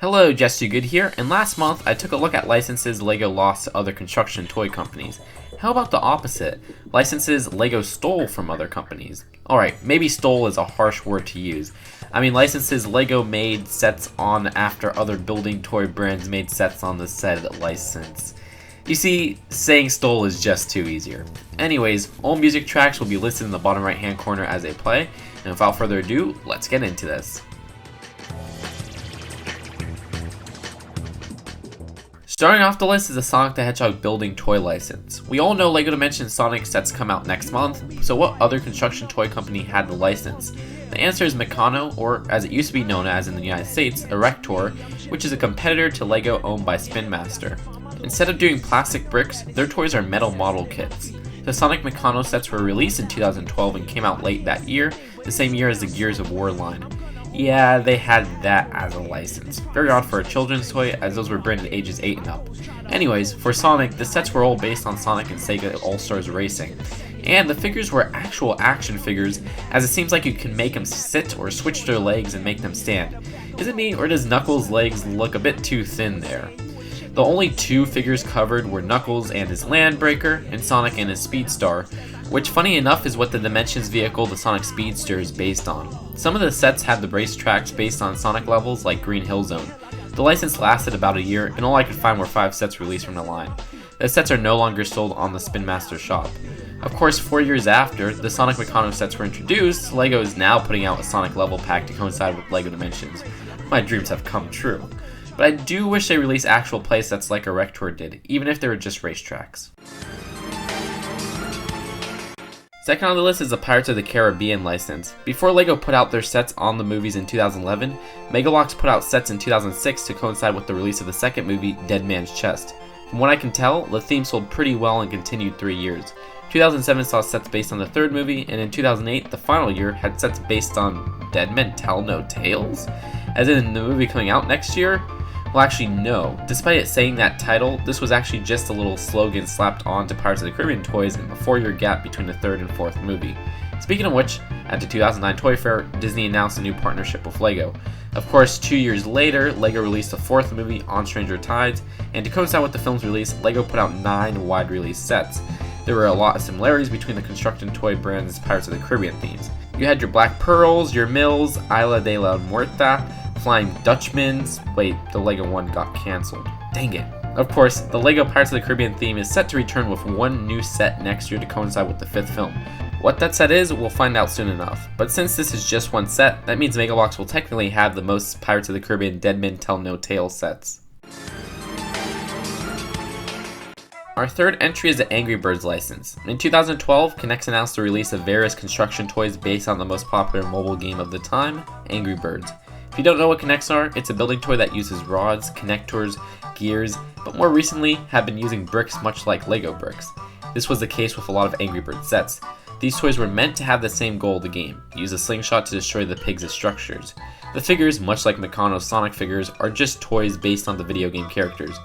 Hello, Just Too Good here, and last month I took a look at licenses LEGO lost to other construction toy companies. How about the opposite? Licenses LEGO stole from other companies. Alright, maybe stole is a harsh word to use. I mean licenses LEGO made sets on after other building toy brands made sets on the said license. You see, saying stole is just too easier. Anyways, all music tracks will be listed in the bottom right hand corner as they play, and without further ado, let's get into this. Starting off the list is the Sonic the Hedgehog building toy license. We all know LEGO Dimensions Sonic sets come out next month, so what other construction toy company had the license? The answer is Meccano, or as it used to be known as in the United States, Erector, which is a competitor to LEGO owned by Spin Master. Instead of doing plastic bricks, their toys are metal model kits. The Sonic Meccano sets were released in 2012 and came out late that year, the same year as the Gears of War line. Yeah, they had that as a license. Very odd for a children's toy, as those were branded ages 8 and up. Anyways, for Sonic, the sets were all based on Sonic and Sega All-Stars Racing. And the figures were actual action figures, as it seems like you can make them sit or switch their legs and make them stand. Is it me, or does Knuckles' legs look a bit too thin there? The only two figures covered were Knuckles and his Landbreaker, and Sonic and his Speedstar, which funny enough is what the Dimensions vehicle the Sonic Speedster is based on. Some of the sets had the racetracks based on Sonic levels like Green Hill Zone. The license lasted about a year, and all I could find were 5 sets released from the line. The sets are no longer sold on the Spin Master shop. Of course, 4 years after the Sonic Meccano sets were introduced, LEGO is now putting out a Sonic level pack to coincide with LEGO Dimensions. My dreams have come true. But I do wish they released actual playsets like Erector did, even if they were just racetracks. Second on the list is the Pirates of the Caribbean license. Before LEGO put out their sets on the movies in 2011, Megalox put out sets in 2006 to coincide with the release of the second movie, Dead Man's Chest. From what I can tell, the theme sold pretty well and continued 3 years. 2007 saw sets based on the third movie, and in 2008, the final year, had sets based on Dead Men Tell No Tales? As in the movie coming out next year? Well, actually, no. Despite it saying that title, this was actually just a little slogan slapped onto Pirates of the Caribbean toys in the 4-year gap between the third and fourth movie. Speaking of which, at the 2009 Toy Fair, Disney announced a new partnership with LEGO. Of course, 2 years later, LEGO released the fourth movie, On Stranger Tides, and to coincide with the film's release, LEGO put out 9 wide-release sets. There were a lot of similarities between the construction toy brands' Pirates of the Caribbean themes. You had your Black Pearls, your Mills, Isla de la Muerta, Flying Dutchmans. Wait, the LEGO one got cancelled. Dang it. Of course, the LEGO Pirates of the Caribbean theme is set to return with one new set next year to coincide with the 5th film. What that set is, we'll find out soon enough. But since this is just one set, that means Megalox will technically have the most Pirates of the Caribbean Dead Men Tell No Tale sets. Our third entry is the Angry Birds license. In 2012, K'NEX announced the release of various construction toys based on the most popular mobile game of the time, Angry Birds. If you don't know what K'NEX are, it's a building toy that uses rods, connectors, gears, but more recently have been using bricks much like Lego bricks. This was the case with a lot of Angry Birds sets. These toys were meant to have the same goal of the game, use a slingshot to destroy the pigs' structures. The figures, much like Meccano's Sonic figures, are just toys based on the video game characters,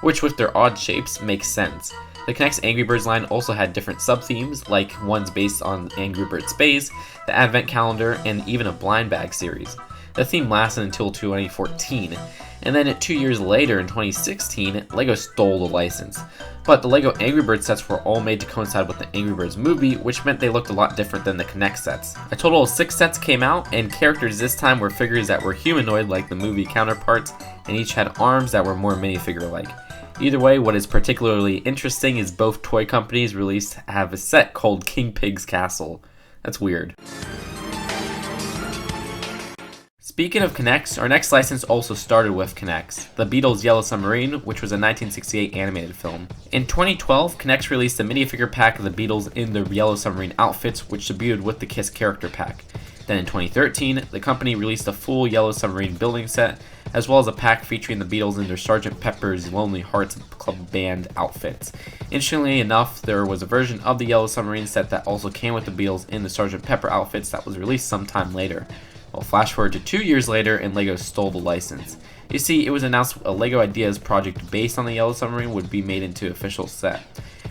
which with their odd shapes makes sense. The K'NEX Angry Birds line also had different sub-themes, like ones based on Angry Birds Space, the Advent Calendar, and even a blind bag series. The theme lasted until 2014, and then 2 years later in 2016, LEGO stole the license. But the LEGO Angry Birds sets were all made to coincide with the Angry Birds movie, which meant they looked a lot different than the K'NEX sets. A total of 6 sets came out, and characters this time were figures that were humanoid like the movie counterparts, and each had arms that were more minifigure-like. Either way, what is particularly interesting is both toy companies have a set called King Pig's Castle. That's weird. Speaking of K'NEX, our next license also started with K'NEX, the Beatles' Yellow Submarine, which was a 1968 animated film. In 2012, K'NEX released a minifigure pack of the Beatles in their Yellow Submarine outfits, which debuted with the Kiss character pack. Then in 2013, the company released a full Yellow Submarine building set, as well as a pack featuring the Beatles in their Sgt. Pepper's Lonely Hearts Club Band outfits. Interestingly enough, there was a version of the Yellow Submarine set that also came with the Beatles in the Sgt. Pepper outfits that was released sometime later. Well, flash forward to 2 years later, and LEGO stole the license. You see, it was announced a LEGO Ideas project based on the Yellow Submarine would be made into an official set.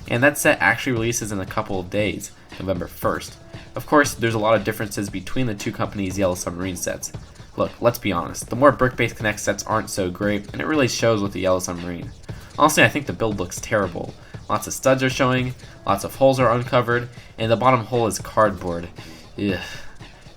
And that set actually releases in a couple of days, November 1st. Of course, there's a lot of differences between the two companies' Yellow Submarine sets. Look, let's be honest, the more brick-based Connect sets aren't so great, and it really shows with the yellow submarine. Honestly, I think the build looks terrible. Lots of studs are showing, lots of holes are uncovered, and the bottom hole is cardboard. Ugh.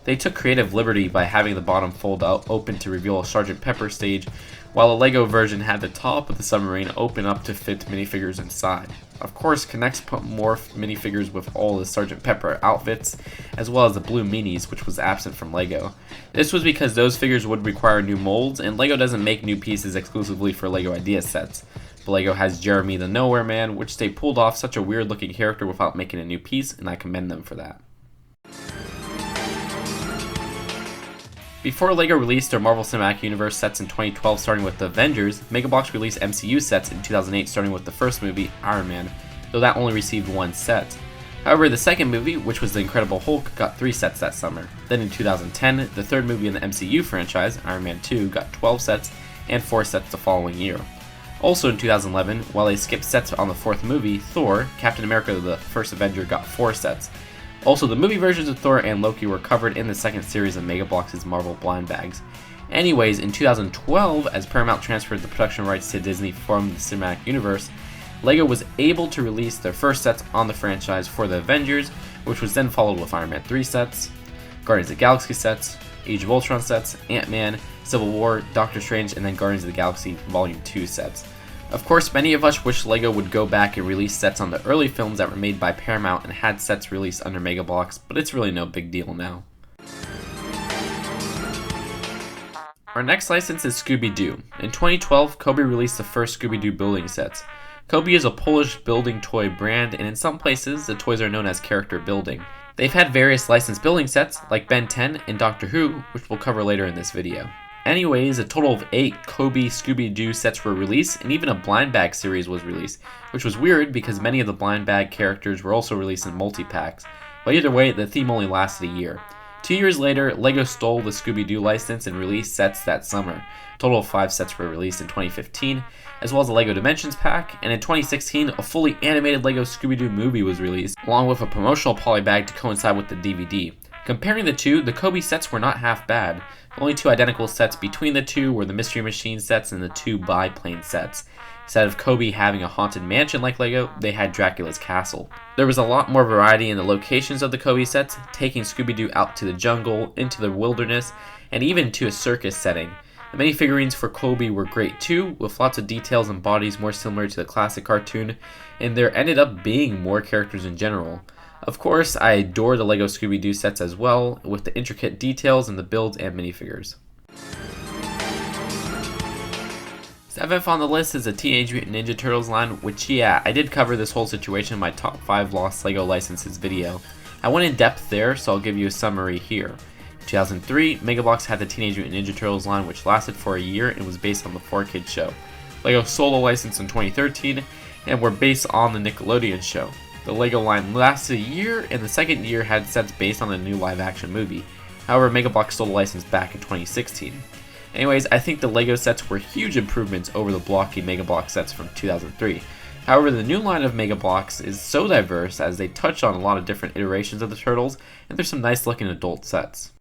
They took creative liberty by having the bottom fold out open to reveal a Sgt. Pepper stage, while the LEGO version had the top of the submarine open up to fit minifigures inside. Of course, Connects put more minifigures with all the Sgt. Pepper outfits, as well as the blue minis, which was absent from LEGO. This was because those figures would require new molds, and LEGO doesn't make new pieces exclusively for LEGO Idea sets. But LEGO has Jeremy the Nowhere Man, which they pulled off such a weird looking character without making a new piece, and I commend them for that. Before LEGO released their Marvel Cinematic Universe sets in 2012 starting with the Avengers, Megabox released MCU sets in 2008 starting with the first movie, Iron Man, though that only received one set. However, the second movie, which was The Incredible Hulk, got 3 sets that summer. Then in 2010, the third movie in the MCU franchise, Iron Man 2, got 12 sets, and 4 sets the following year. Also in 2011, while they skipped sets on the fourth movie, Thor, Captain America the First Avenger got 4 sets. Also, the movie versions of Thor and Loki were covered in the second series of Megabox's Marvel Blind Bags. Anyways, in 2012, as Paramount transferred the production rights to Disney from the Cinematic Universe, LEGO was able to release their first sets on the franchise for the Avengers, which was then followed with Iron Man 3 sets, Guardians of the Galaxy sets, Age of Ultron sets, Ant-Man, Civil War, Doctor Strange, and then Guardians of the Galaxy Volume 2 sets. Of course, many of us wish LEGO would go back and release sets on the early films that were made by Paramount and had sets released under Megabox, but it's really no big deal now. Our next license is ScoobyDoo. In 2012, Kobe released the first ScoobyDoo building sets. Kobe is a Polish building toy brand, and in some places, the toys are known as character building. They've had various licensed building sets, like Ben 10 and Doctor Who, which we'll cover later in this video. Anyways, a total of 8 Kobe ScoobyDoo sets were released, and even a blind bag series was released, which was weird because many of the blind bag characters were also released in multi-packs. But either way, the theme only lasted a year. 2 years later, LEGO stole the ScoobyDoo license and released sets that summer. A total of 5 sets were released in 2015, as well as a LEGO Dimensions pack, and in 2016, a fully animated LEGO Scooby-Doo movie was released, along with a promotional polybag to coincide with the DVD. Comparing the two, the Kobe sets were not half bad. The only 2 identical sets between the two were the Mystery Machine sets and the 2 biplane sets. Instead of Kobe having a haunted mansion like LEGO, they had Dracula's castle. There was a lot more variety in the locations of the Kobe sets, taking Scooby-Doo out to the jungle, into the wilderness, and even to a circus setting. The minifigurines for Kobe were great too, with lots of details and bodies more similar to the classic cartoon, and there ended up being more characters in general. Of course, I adore the LEGO Scooby-Doo sets as well, with the intricate details in the builds and minifigures. 7th on the list is the Teenage Mutant Ninja Turtles line, which I did cover this whole situation in my top 5 lost LEGO licenses video. I went in depth there, so I'll give you a summary here. In 2003, Megabox had the Teenage Mutant Ninja Turtles line, which lasted for a year and was based on the 4Kids show. LEGO sold the license in 2013 and were based on the Nickelodeon show. The LEGO line lasted a year, and the second year had sets based on the new live-action movie. However, Megabox sold the license back in 2016. Anyways, I think the LEGO sets were huge improvements over the blocky Megabox sets from 2003. However, the new line of Megabox is so diverse as they touch on a lot of different iterations of the Turtles, and there's some nice looking adult sets.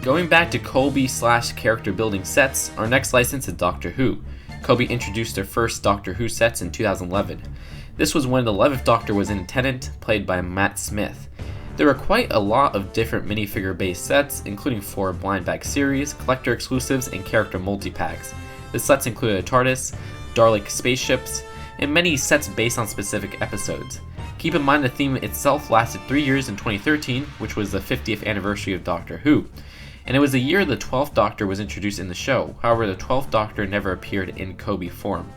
Going back to Kobe/character building sets, our next license is Doctor Who. Kobe introduced their first Doctor Who sets in 2011. This was when the 11th Doctor was in Tennant, played by Matt Smith. There were quite a lot of different minifigure based sets, including 4 blind bag series, collector exclusives, and character multi-packs. The sets included a TARDIS, Dalek spaceships, and many sets based on specific episodes. Keep in mind the theme itself lasted 3 years in 2013, which was the 50th anniversary of Doctor Who. And it was the year the 12th Doctor was introduced in the show. However, the 12th Doctor never appeared in Kobe form.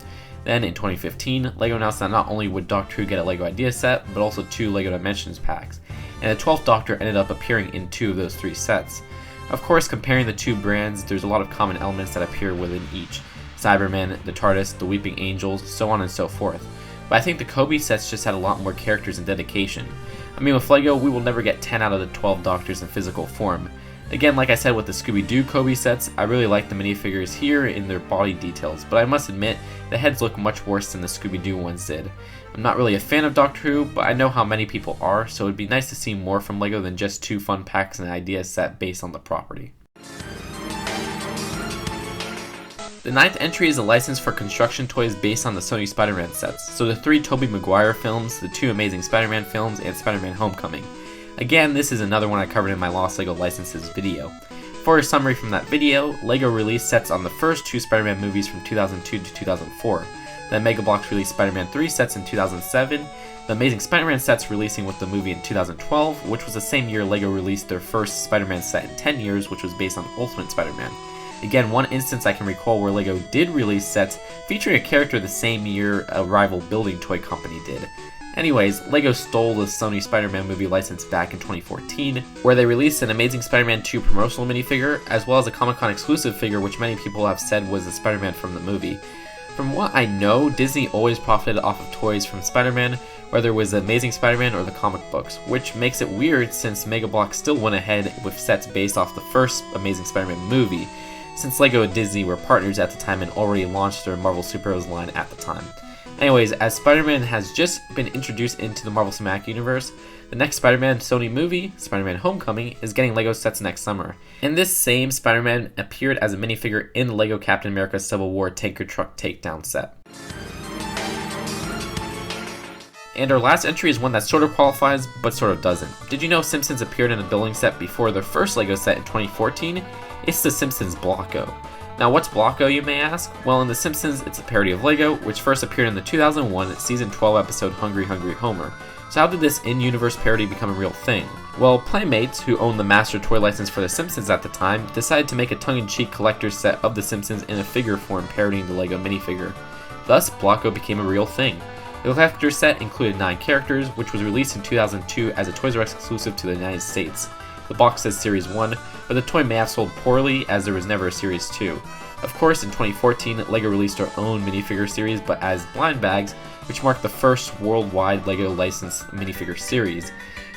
Then in 2015, LEGO announced that not only would Doctor Who get a LEGO Idea set, but also 2 LEGO Dimensions packs. And the 12th Doctor ended up appearing in 2 of those 3 sets. Of course, comparing the 2 brands, there's a lot of common elements that appear within each. Cybermen, the TARDIS, the Weeping Angels, so on and so forth. But I think the Kobe sets just had a lot more characters and dedication. I mean, with LEGO, we will never get 10 out of the 12 Doctors in physical form. Again, like I said with the ScoobyDoo Kobe sets, I really like the minifigures here in their body details, but I must admit, the heads look much worse than the ScoobyDoo ones did. I'm not really a fan of Doctor Who, but I know how many people are, so it'd be nice to see more from LEGO than just 2 fun packs and an idea set based on the property. The 9th entry is a license for construction toys based on the Sony SpiderMan sets, so the 3 Tobey Maguire films, the 2 Amazing Spider-Man films, and Spider-Man Homecoming. Again, this is another one I covered in my Lost LEGO Licenses video. For a summary from that video, LEGO released sets on the first 2 Spider-Man movies from 2002 to 2004. Then Mega Bloks released Spider-Man 3 sets in 2007, the Amazing Spider-Man sets releasing with the movie in 2012, which was the same year LEGO released their first Spider-Man set in 10 years, which was based on Ultimate Spider-Man. Again, one instance I can recall where LEGO did release sets featuring a character the same year a rival building toy company did. Anyways, LEGO stole the Sony Spider-Man movie license back in 2014, where they released an Amazing Spider-Man 2 promotional minifigure, as well as a Comic-Con exclusive figure which many people have said was the Spider-Man from the movie. From what I know, Disney always profited off of toys from Spider-Man, whether it was the Amazing Spider-Man or the comic books, which makes it weird since Mega Bloks still went ahead with sets based off the first Amazing Spider-Man movie, since LEGO and Disney were partners at the time and already launched their Marvel Superheroes line at the time. Anyways, as Spider-Man has just been introduced into the Marvel Cinematic Universe, the next Spider-Man Sony movie, Spider-Man Homecoming, is getting LEGO sets next summer. And this same Spider-Man appeared as a minifigure in the LEGO Captain America Civil War Tanker Truck Takedown set. And our last entry is one that sort of qualifies, but sort of doesn't. Did you know Simpsons appeared in a building set before their first LEGO set in 2014? It's the Simpsons Blocko. Now what's Blocko, you may ask? Well, in The Simpsons, it's a parody of LEGO, which first appeared in the 2001 season 12 episode Hungry Hungry Homer. So how did this in-universe parody become a real thing? Well, Playmates, who owned the master toy license for The Simpsons at the time, decided to make a tongue-in-cheek collector's set of The Simpsons in a figure form parodying the LEGO minifigure. Thus, Blocko became a real thing. The collector's set included 9 characters, which was released in 2002 as a Toys R Us exclusive to the United States. The box says Series 1, but the toy may have sold poorly as there was never a Series 2. Of course, in 2014, LEGO released their own minifigure series, but as blind bags, which marked the first worldwide LEGO licensed minifigure series.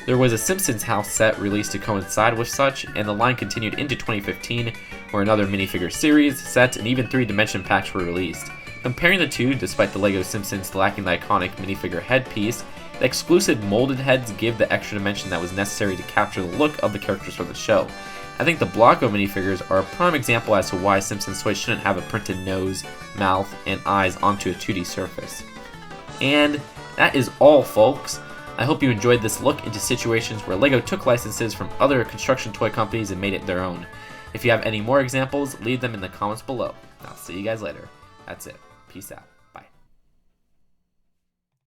There was a Simpsons house set released to coincide with such, and the line continued into 2015, where another minifigure series, set, and even 3-dimension packs were released. Comparing the two, despite the LEGO Simpsons lacking the iconic minifigure headpiece, the exclusive molded heads give the extra dimension that was necessary to capture the look of the characters from the show. I think the Blocko minifigures are a prime example as to why Simpsons toys shouldn't have a printed nose, mouth, and eyes onto a 2D surface. And that is all, folks. I hope you enjoyed this look into situations where LEGO took licenses from other construction toy companies and made it their own. If you have any more examples, leave them in the comments below. I'll see you guys later. That's it. Peace out.